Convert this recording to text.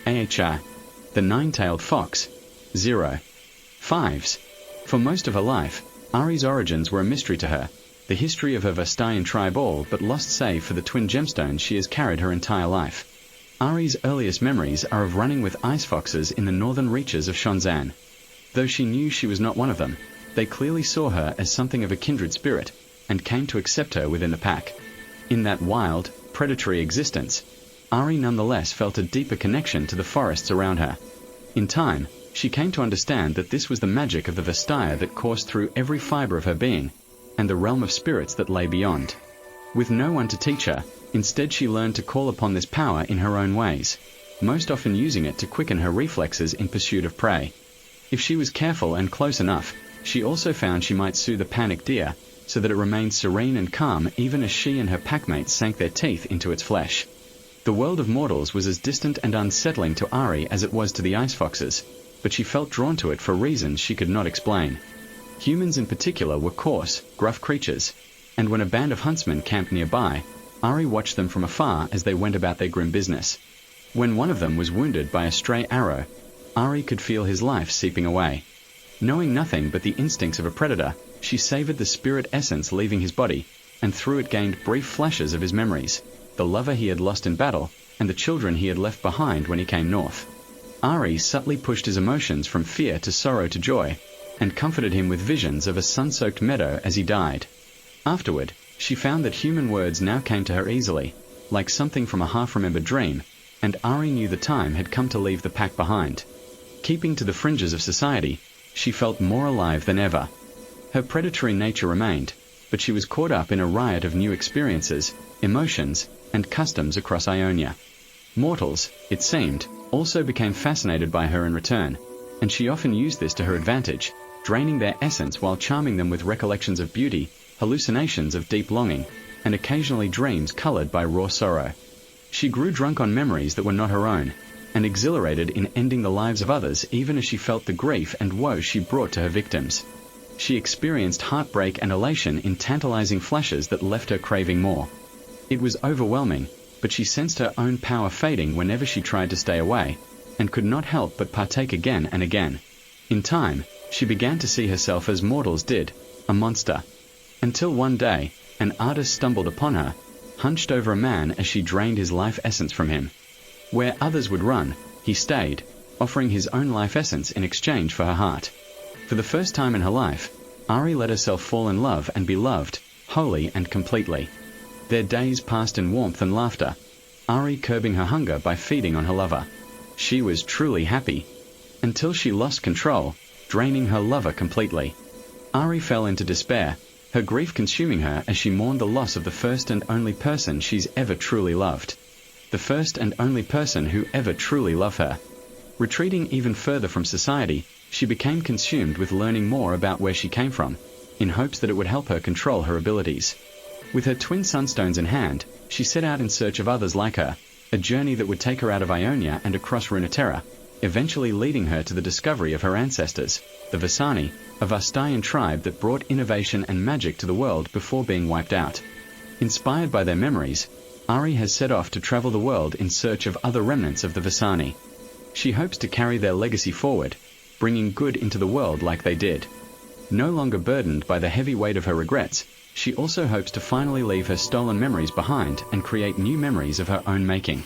Ahri, the nine-tailed fox. 0. 5s. For most of her life, Ahri's origins were a mystery to her, the history of her Vastayan tribe all but lost save for the twin gemstones she has carried her entire life. Ahri's earliest memories are of running with ice foxes in the northern reaches of Shonzan. Though she knew she was not one of them, they clearly saw her as something of a kindred spirit, and came to accept her within the pack. In that wild, predatory existence, Ahri nonetheless felt a deeper connection to the forests around her. In time, she came to understand that this was the magic of the Vastaya that coursed through every fiber of her being, and the realm of spirits that lay beyond. With no one to teach her, instead she learned to call upon this power in her own ways, most often using it to quicken her reflexes in pursuit of prey. If she was careful and close enough, she also found she might soothe a panicked deer, so that it remained serene and calm even as she and her packmates sank their teeth into its flesh. The world of mortals was as distant and unsettling to Ahri as it was to the ice foxes, but she felt drawn to it for reasons she could not explain. Humans in particular were coarse, gruff creatures, and when a band of huntsmen camped nearby, Ahri watched them from afar as they went about their grim business. When one of them was wounded by a stray arrow, Ahri could feel his life seeping away. Knowing nothing but the instincts of a predator, she savored the spirit essence leaving his body, and through it gained brief flashes of his memories, the lover he had lost in battle, and the children he had left behind when he came north. Ahri subtly pushed his emotions from fear to sorrow to joy, and comforted him with visions of a sun-soaked meadow as he died. Afterward, she found that human words now came to her easily, like something from a half-remembered dream, and Ahri knew the time had come to leave the pack behind. Keeping to the fringes of society, she felt more alive than ever. Her predatory nature remained, but she was caught up in a riot of new experiences, emotions, and customs across Ionia. Mortals, it seemed, also became fascinated by her in return, and she often used this to her advantage, draining their essence while charming them with recollections of beauty, hallucinations of deep longing, and occasionally dreams colored by raw sorrow. She grew drunk on memories that were not her own, and exhilarated in ending the lives of others even as she felt the grief and woe she brought to her victims. She experienced heartbreak and elation in tantalizing flashes that left her craving more. It was overwhelming, but she sensed her own power fading whenever she tried to stay away, and could not help but partake again and again. In time, she began to see herself as mortals did, a monster. Until one day, an artist stumbled upon her, hunched over a man as she drained his life essence from him. Where others would run, he stayed, offering his own life essence in exchange for her heart. For the first time in her life, Ahri let herself fall in love and be loved, wholly and completely. Their days passed in warmth and laughter, Ahri curbing her hunger by feeding on her lover. She was truly happy, until she lost control, draining her lover completely. Ahri fell into despair, her grief consuming her as she mourned the loss of the first and only person she's ever truly loved. The first and only person who ever truly loved her. Retreating even further from society, she became consumed with learning more about where she came from, in hopes that it would help her control her abilities. With her twin sunstones in hand, she set out in search of others like her, a journey that would take her out of Ionia and across Runeterra, eventually leading her to the discovery of her ancestors, the Vasani, a Vastayan tribe that brought innovation and magic to the world before being wiped out. Inspired by their memories, Ahri has set off to travel the world in search of other remnants of the Vasani. She hopes to carry their legacy forward, bringing good into the world like they did. No longer burdened by the heavy weight of her regrets, she also hopes to finally leave her stolen memories behind and create new memories of her own making.